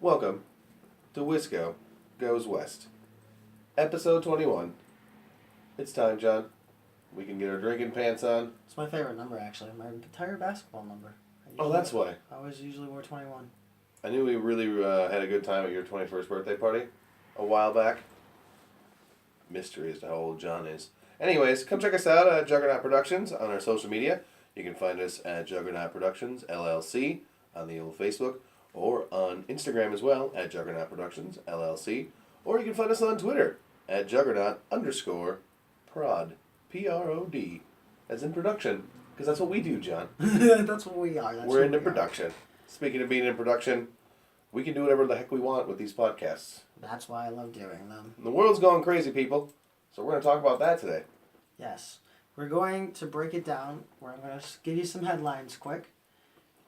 Welcome to Wisco Goes West, episode 21. It's time, John. We can get our drinking pants on. It's my favorite number, actually. My entire basketball number. That's why. I always usually wore 21. I knew we really had a good time at your 21st birthday party a while back. Mystery as to how old John is. Anyways, come check us out at Juggernaut Productions on our social media. You can find us at Juggernaut Productions, LLC, on the old Facebook, or on Instagram as well, at Juggernaut Productions, LLC, or you can find us on Twitter, at Juggernaut_prod, P-R-O-D, as in production, because that's what we do, John. That's what we are. We're into production. Speaking of being in production, we can do whatever the heck we want with these podcasts. That's why I love doing them. The world's going crazy, people, so we're going to talk about that today. Yes. We're going to break it down, where I'm going to give you some headlines quick.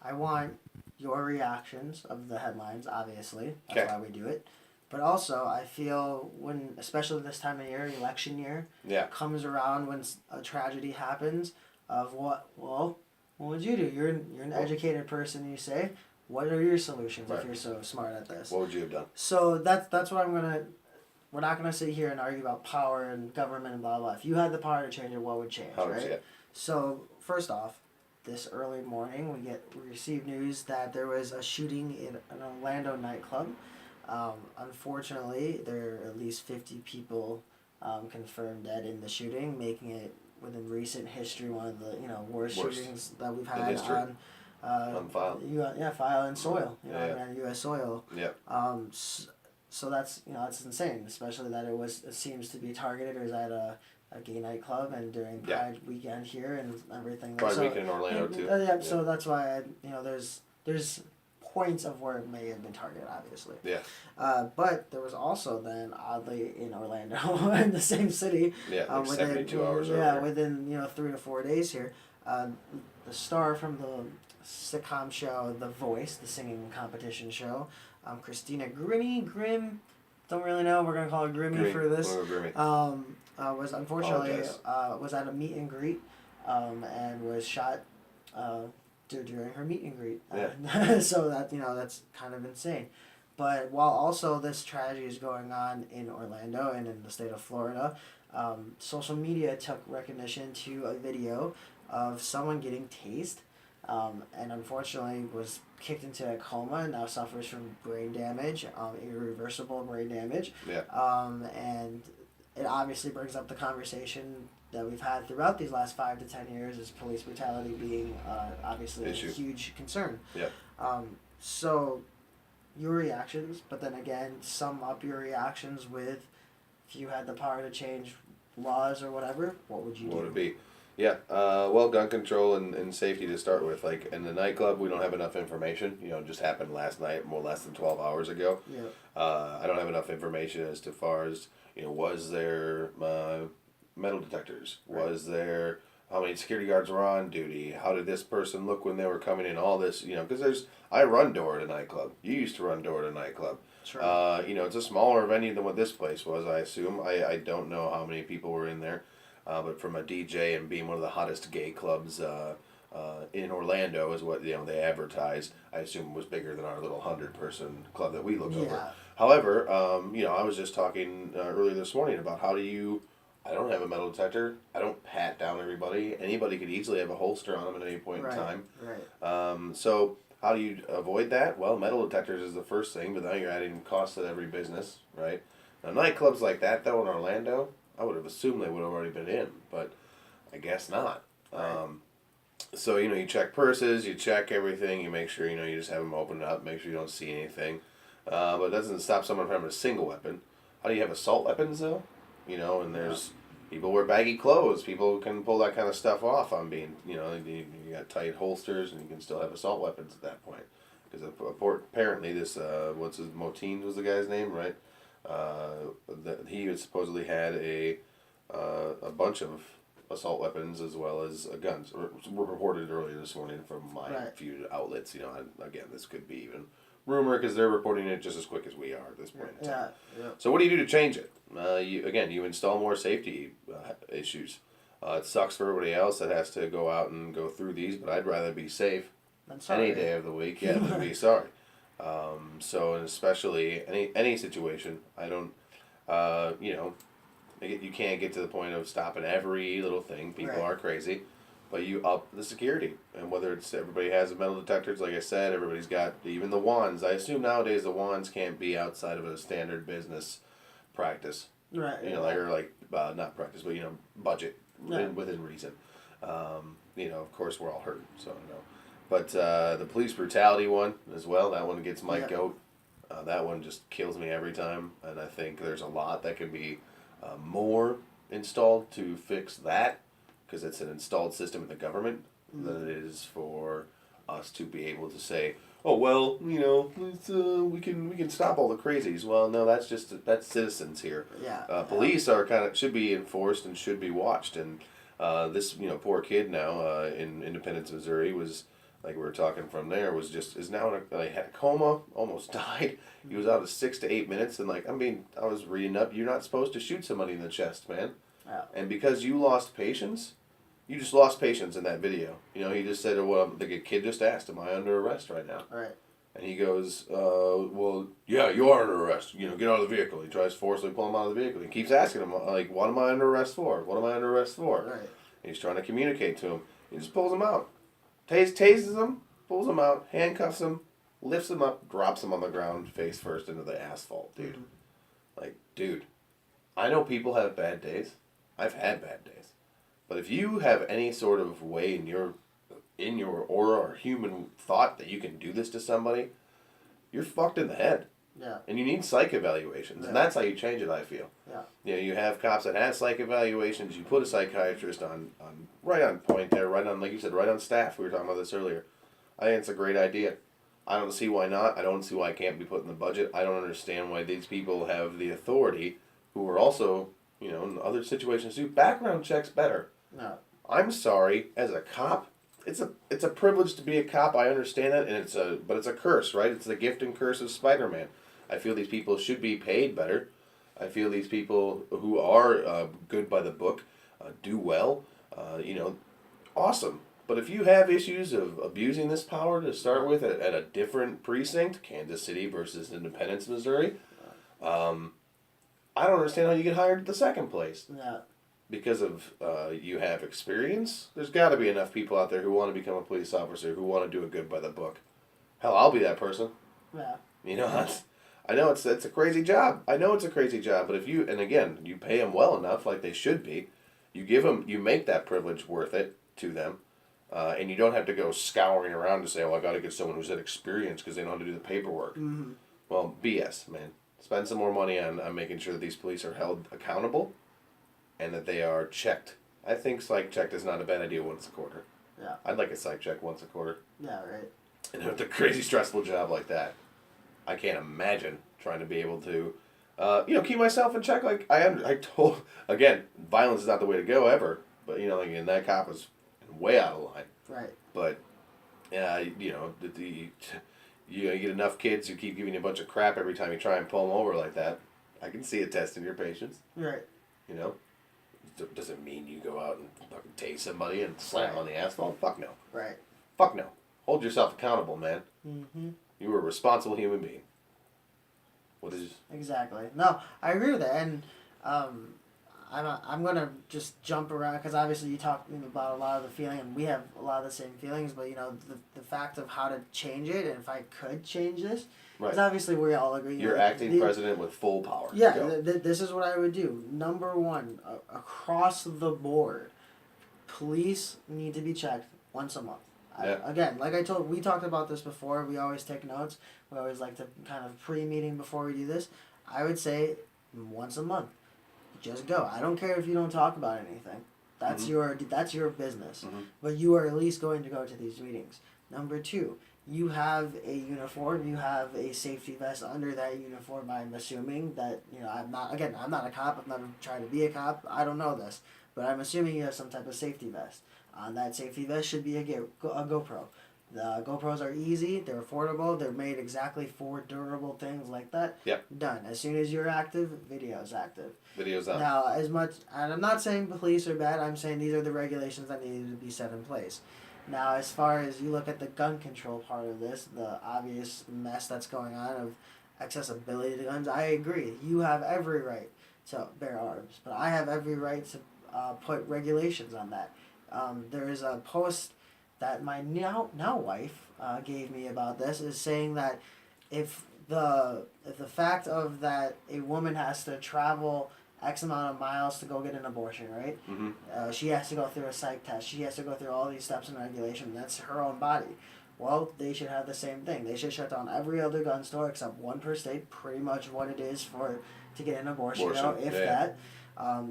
I want your reactions of the headlines, obviously. That's why we do it. But also, I feel when, especially this time of year, election year, comes around when a tragedy happens, of what would you do? You're an educated person, you say. What are your solutions if you're so smart at this? What would you have done? So that's what I'm going to... We're not going to sit here and argue about power and government and blah, blah. If you had the power to change it, what would change, right? Yeah. So, first off, this early morning, we received news that there was a shooting in an Orlando nightclub. Unfortunately, there are at least 50 people confirmed dead in the shooting, making it, within recent history, one of the worst shootings that we've had on file. File and soil. On U.S. soil. Yeah. So that's that's insane, especially that it seems to be targeted or is at a gay nightclub and during Pride weekend here and everything. Pride weekend in Orlando too. So that's why there's points of where it may have been targeted, obviously. Yeah. But there was also then oddly in Orlando in the same city. Yeah, like within 72 hours. Within 3 to 4 days here, the star from the sitcom show The Voice, the singing competition show. Christina Grimm, don't really know. We're gonna call her Grimmy for this. Was unfortunately was at a meet and greet, and was shot during her meet and greet. So that's kind of insane. But while also this tragedy is going on in Orlando and in the state of Florida, social media took recognition to a video of someone getting tased. And unfortunately was kicked into a coma and now suffers from brain damage, irreversible brain damage. Yeah. And it obviously brings up the conversation that we've had throughout these last 5 to 10 years is police brutality being obviously a huge concern. Yeah. So your reactions, but then again, sum up your reactions with if you had the power to change laws or whatever, what would you do? What would it be? Yeah, well, gun control and safety to start with. Like, in the nightclub, we don't have enough information. It just happened last night, more or less than 12 hours ago. Yeah. I don't have enough information as to far as, was there metal detectors? Right. Was there, how many security guards were on duty? How did this person look when they were coming in? All this, because I run door at a nightclub. You used to run door at a nightclub. Sure. It's a smaller venue than what this place was, I assume. I don't know how many people were in there. But from a DJ and being one of the hottest gay clubs in Orlando is what they advertise. I assume it was bigger than our little 100-person club that we look over. However, I was just talking earlier this morning about I don't have a metal detector. I don't pat down everybody. Anybody could easily have a holster on them at any point in time. Right. So how do you avoid that? Well, metal detectors is the first thing, but now you're adding costs at every business, right? Now nightclubs like that though in Orlando, I would have assumed they would have already been in, but I guess not. Right. So, you check purses, you check everything, you make sure, you just have them open up, make sure you don't see anything. But it doesn't stop someone from having a single weapon. How do you have assault weapons, though? And there's people wear baggy clothes. People can pull that kind of stuff off on being, you got tight holsters, and you can still have assault weapons at that point. Because apparently this, Motines was the guy's name, right? He supposedly had a bunch of assault weapons as well as guns. Were reported earlier this morning from my few outlets. Again, this could be even rumor because they're reporting it just as quick as we are at this point in time. Yeah. So what do you do to change it? You install more safety issues. It sucks for everybody else that has to go out and go through these, but I'd rather be safe any day of the week than be sorry. So, and especially any situation, I don't, you know, you can't get to the point of stopping every little thing. People Right. are crazy, but you up the security, and whether it's everybody has metal detectors, like I said, everybody's got even the wands. I assume nowadays the wands can't be outside of a standard business practice. Right. You know, like or like not practice, but budget Yeah. within reason. Of course we're all hurt, so no. But the police brutality one as well. That one gets my Yeah. goat. That one just kills me every time, and I think there's a lot that can be more installed to fix that, because it's an installed system in the government than it is for us to be able to say, oh well, we can stop all the crazies. Well, no, that's citizens here. Yeah. Police are should be enforced and should be watched, and this poor kid now in Independence, Missouri was. Like we were talking from there, is now had a coma, almost died. He was out of 6 to 8 minutes, and I was reading up. You're not supposed to shoot somebody in the chest, man. Yeah. And because you lost patience, you just lost patience in that video. He just said, "Well, like a kid just asked, am I under arrest right now?" Right. And he goes, "Well, yeah, you are under arrest. Get out of the vehicle." He tries to forcibly pull him out of the vehicle. He keeps asking him, like, "What am I under arrest for? What am I under arrest for?" Right. And he's trying to communicate to him. He just pulls him out. Tases him, pulls him out, handcuffs him, lifts him up, drops him on the ground, face first into the asphalt, dude. Mm-hmm. Like, dude, I know people have bad days. I've had bad days. But if you have any sort of way in your aura or human thought that you can do this to somebody, you're fucked in the head. Yeah. And you need psych evaluations. And that's how you change it, I feel. Yeah. You have cops that have psych evaluations. You put a psychiatrist on right on point there, right on, like you said, right on staff. We were talking about this earlier. I think it's a great idea. I don't see why not. I don't see why it can't be put in the budget. I don't understand why these people have the authority, who are also, in other situations, do background checks better. No. I'm sorry, as a cop, it's a privilege to be a cop. I understand that, but it's a curse, right? It's the gift and curse of Spider-Man. I feel these people should be paid better. I feel these people who are good by the book do well. Awesome. But if you have issues of abusing this power to start with at a different precinct, Kansas City versus Independence, Missouri, I don't understand how you get hired at the second place. Yeah. Because of you have experience. There's got to be enough people out there who want to become a police officer, who want to do it good by the book. Hell, I'll be that person. Yeah. I know it's a crazy job. I know it's a crazy job, but if you pay them well enough, like they should be, you make that privilege worth it to them, and you don't have to go scouring around to say, "Oh, I got to get someone who's had experience because they know how to do the paperwork." Mm-hmm. Well, BS, man. Spend some more money on making sure that these police are held accountable, and that they are checked. I think psych check is not a bad idea once a quarter. Yeah. I'd like a psych check once a quarter. Yeah. Right. And with a crazy stressful job like that, I can't imagine trying to be able to, keep myself in check. Like again, violence is not the way to go ever. But and that cop was way out of line. Right. But, you get enough kids who keep giving you a bunch of crap every time you try and pull them over like that. I can see it testing your patience. Right. Does it mean you go out and fucking tase somebody and slam on the asphalt? Fuck no. Right. Fuck no. Hold yourself accountable, man. Mm-hmm. You were a responsible human being. Exactly. No, I agree with that, and I'm gonna just jump around because obviously you talked about a lot of the feeling, and we have a lot of the same feelings. But the fact of how to change it, and if I could change this, because obviously we all agree. You're acting president with full power. Yeah, this is what I would do. Number one, across the board, police need to be checked once a month. Again, like we talked about this before. We always take notes. We always like to kind of pre-meeting before we do this. I would say once a month. Just go. I don't care if you don't talk about anything. That's your business. Mm-hmm. But you are at least going to go to these meetings. Number two, you have a uniform. You have a safety vest under that uniform. I'm assuming that I'm not a cop. I'm not trying to be a cop. I don't know this, but I'm assuming you have some type of safety vest. On that safety vest should be a GoPro. The GoPros are easy, they're affordable, they're made exactly for durable things like that. Yep. Done. As soon as you're active, video's active. Video's on. Now, and I'm not saying police are bad, I'm saying these are the regulations that needed to be set in place. Now, as far as you look at the gun control part of this, the obvious mess that's going on of accessibility to guns, I agree. You have every right to bear arms, but I have every right to put regulations on that. There is a post that my now wife gave me about this, is saying that if the fact of that a woman has to travel X amount of miles to go get an abortion, right? Mm-hmm. She has to go through a psych test. She has to go through all these steps and regulation. That's her own body. Well, they should have the same thing. They should shut down every other gun store except one per state. Pretty much what it is to get an abortion, you know, if that.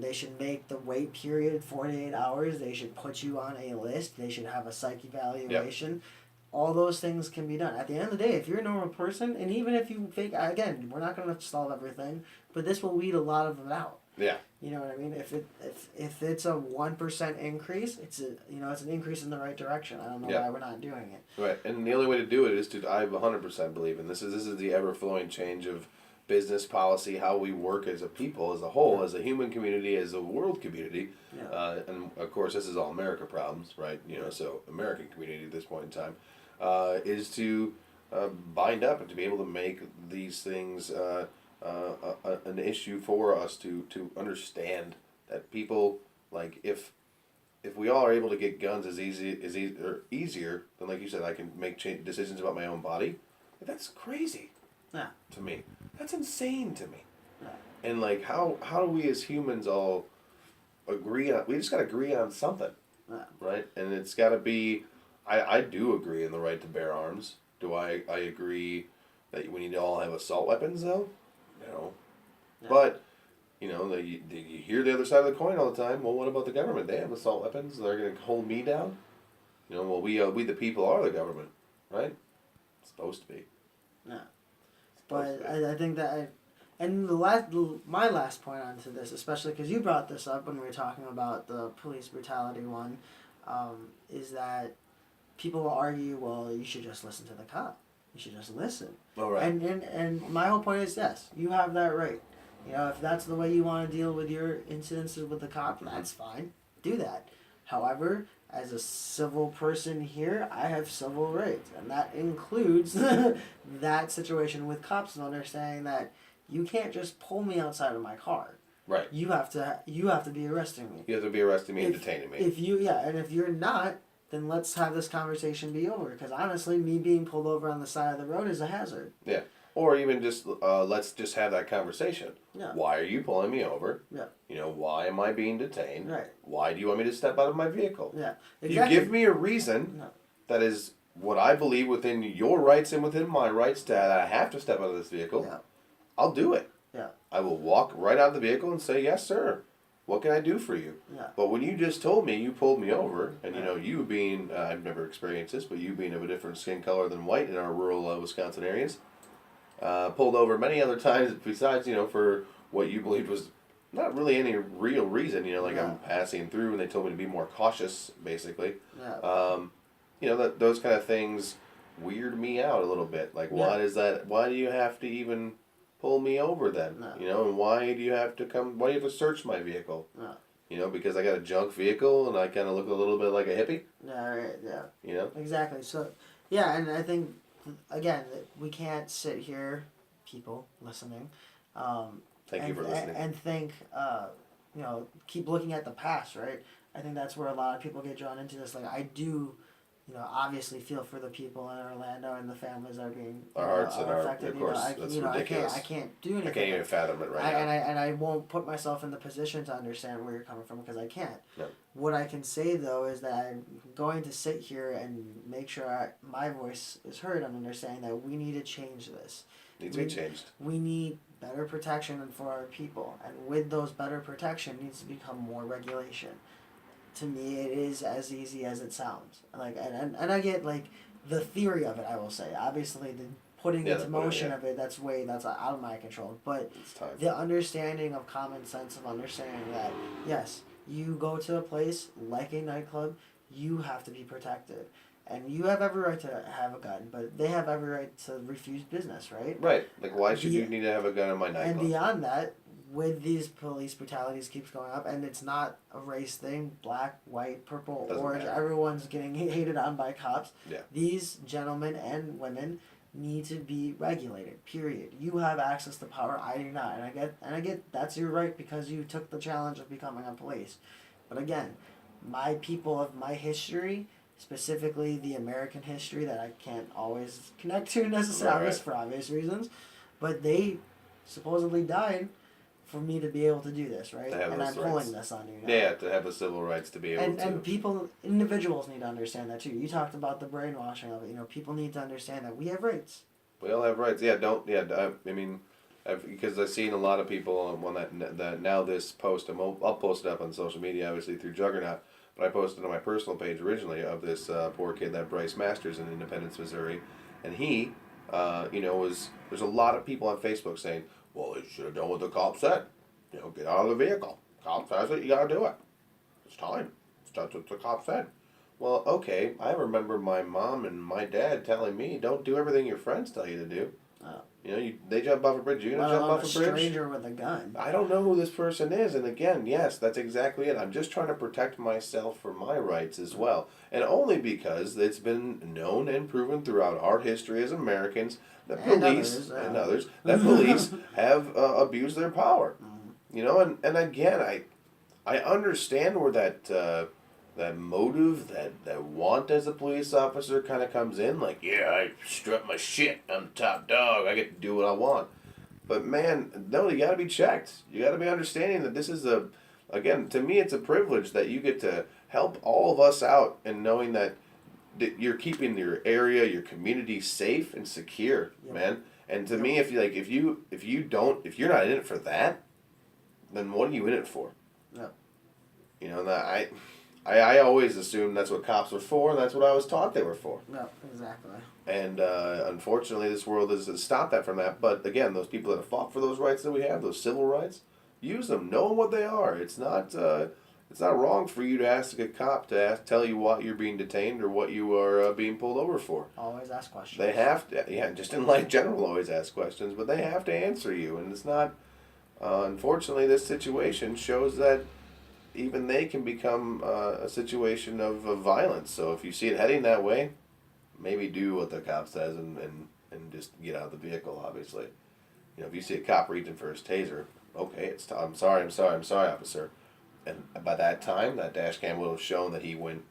They should make the wait period 48 hours. They should put you on a list. They should have a psych evaluation. Yep. All those things can be done. At the end of the day, if you're a normal person, and even if you think, again, we're not going to solve everything, but this will weed a lot of it out. Yeah. You know what I mean? If it's a 1% increase, it's an increase in the right direction. I don't know why we're not doing it. Right, and the only way to do it is I 100% believe in this. This is the ever flowing change of business policy, how we work as a people, as a whole, as a human community, as a world community, and of course this is all America problems, right? You know, so American community at this point in time, is to bind up and to be able to make these things an issue for us to understand that people, like, if we all are able to get guns easier, then, like you said, I can make decisions about my own body. That's crazy. Yeah. To me, that's insane to me. Yeah. And like, how do we as humans all agree on? We just gotta agree on something, right? And it's gotta be. I do agree in the right to bear arms. Do I agree that we need to all have assault weapons though? No. Yeah. But, you know, you hear the other side of the coin all the time. Well, what about the government? They have assault weapons. They're going to hold me down. You know, well, we the people are the government, right? It's supposed to be. Yeah. But I think that, and my last point onto this, especially because you brought this up when we were talking about the police brutality one, is that people will argue, well, you should just listen to the cop. You should just listen. All right. And my whole point is, yes, you have that right. You know, if that's the way you want to deal with your incidences with the cop, that's fine. Do that. However, as a civil person here, I have civil rights, and that includes that situation with cops and understanding that you can't just pull me outside of my car. Right. You have to be arresting me. You have to be arresting me and detaining me. And if you're not, then let's have this conversation be over. Because honestly, me being pulled over on the side of the road is a hazard. Yeah. Or even just, let's just have that conversation. Yeah. Why are you pulling me over? Yeah. You know, why am I being detained? Right. Why do you want me to step out of my vehicle? Yeah. Exactly. You give me a reason that is what I believe within your rights and within my rights that I have to step out of this vehicle. Yeah. I'll do it. Yeah. I will walk right out of the vehicle and say, yes, sir. What can I do for you? Yeah. But when you just told me you pulled me over, and you know, you being, I've never experienced this, but you being of a different skin color than white in our rural Wisconsin areas, pulled over many other times besides, you know, for what you believed was not really any real reason, you know, like I'm passing through and they told me to be more cautious, basically. Yeah. You know, those kind of things weird me out a little bit. Like, why do you have to even pull me over then? No. You know, and why do you have to search my vehicle? No. You know, because I got a junk vehicle and I kind of look a little bit like a hippie? Yeah, right, yeah. You know? Exactly. So, yeah, and I think, again, we can't sit here, people listening, Thank you for listening. And think, you know, keep looking at the past, right? I think that's where a lot of people get drawn into this. Like, I do, you know, obviously feel for the people in Orlando and the families that are being affected. Of course, that's ridiculous. I can't do anything. I can't even fathom it right now. And I won't put myself in the position to understand where you're coming from because I can't. No. What I can say, though, is that I'm going to sit here and make sure my voice is heard and understanding that we need to change this. Needs to be changed. We need better protection for our people. And with those better protection needs to become more regulation. To me, it is as easy as it sounds. Like, and I get, like, the theory of it, I will say. Obviously, the putting into motion of it, that's out of my control. But the understanding of common sense of understanding that, yes, you go to a place like a nightclub, you have to be protected. And you have every right to have a gun, but they have every right to refuse business, right? Right. Like, why should you need to have a gun in my nightclub? And beyond that, with these police brutalities keeps going up, and it's not a race thing, black, white, purple, Doesn't orange, matter. everyone's getting hated on by cops. Yeah. These gentlemen and women need to be regulated, period. You have access to power, I do not. And I get that's your right because you took the challenge of becoming a police. But again, my people of my history, specifically the American history that I can't always connect to necessarily Right. for obvious reasons, but they supposedly died for me to be able to do this, right? To have And those I'm rights. pulling this on you now. Yeah, to have the civil rights to be able to. And people, individuals need to understand that too. You talked about the brainwashing of it. You know, people need to understand that we have rights. We all have rights. Yeah, don't. Yeah, I mean, because I've seen a lot of people on that now this post. I'll post it up on social media, obviously through Juggernaut. But I posted on my personal page originally of this poor kid, that Bryce Masters in Independence, Missouri, and he, was. There's a lot of people on Facebook saying, "Well, they should have done what the cop said. You know, get out of the vehicle. Cop says it, you gotta do it. It's time. That's what the cop said." Well, okay, I remember my mom and my dad telling me, "Don't do everything your friends tell you to do." Oh. They jump off a bridge. You're gonna Let jump alone off a a bridge. stranger with a gun. I don't know who this person is, and again, yes, that's exactly it. I'm just trying to protect myself for my rights as well, and only because it's been known and proven throughout our history as Americans that And police others, and others that police have abused their power. And again, I understand where that motive, that want as a police officer kind of comes in. Like, yeah, I strut my shit. I'm the top dog. I get to do what I want. But man, no, you got to be checked. You got to be understanding that this is again, to me, it's a privilege that you get to help all of us out and knowing that you're keeping your area, your community safe and secure, Yep. man. And to me, if you're not in it for that, then what are you in it for? Yep. That I always assumed that's what cops were for, and that's what I was taught they were for. No, exactly. And unfortunately, this world has stopped that from that. But again, those people that have fought for those rights that we have, those civil rights, use them. Know what they are. It's not wrong for you to ask a cop to tell you what you're being detained or what you are being pulled over for. Always ask questions. They have to, yeah, just in life general, always ask questions, but they have to answer you. And it's not, unfortunately, this situation shows that even they can become a situation of violence. So if you see it heading that way, maybe do what the cop says and just get out of the vehicle, obviously. If you see a cop reaching for his taser, okay, it's I'm sorry, officer. And by that time, that dash cam will have shown that he went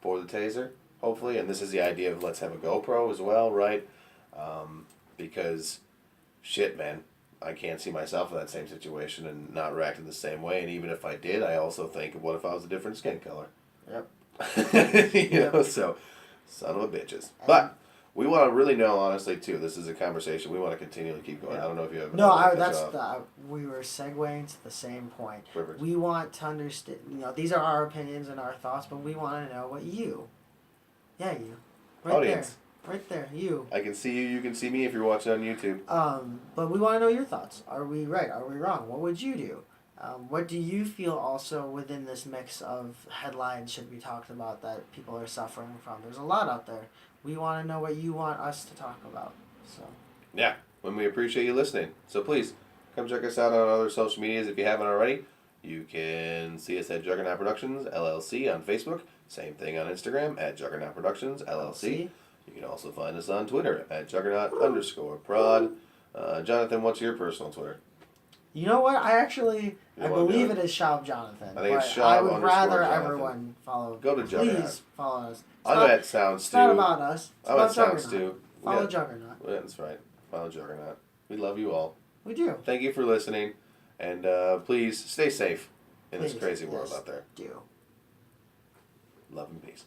for the taser, hopefully. And this is the idea of let's have a GoPro as well, right? Because, shit, man, I can't see myself in that same situation and not reacting the same way. And even if I did, I also think, what if I was a different skin color? Yep. So, son of a bitches. But we want to really know, honestly, too. This is a conversation we want to continually keep going. Yeah. I don't know if you have. No, we were segueing to the same point. Perfect. We want to understand. These are our opinions and our thoughts, but we want to know what you. Yeah, you. Right Audience. there. Right there, you. I can see you. You can see me if you're watching on YouTube. But we want to know your thoughts. Are we right? Are we wrong? What would you do? What do you feel also within this mix of headlines should be talked about that people are suffering from? There's a lot out there. We want to know what you want us to talk about. So. Yeah, when we appreciate you listening. So please, come check us out on other social medias if you haven't already. You can see us at Juggernaut Productions, LLC on Facebook. Same thing on Instagram at Juggernaut Productions, LLC. You can also find us on Twitter at Juggernaut_prod. Jonathan, what's your personal Twitter? You know what? I believe it is Schaub Jonathan. I think it's I Schaub would rather Jonathan. everyone follow. Go to Juggernaut. Please follow us. I'm at Soundstew. It's not about us. It's I'm at about Juggernaut. Soundstew. Follow Juggernaut. Yeah, that's right. Follow Juggernaut. We love you all. We do. Thank you for listening. And please stay safe in this Please, crazy world yes, out there. do. Love and peace.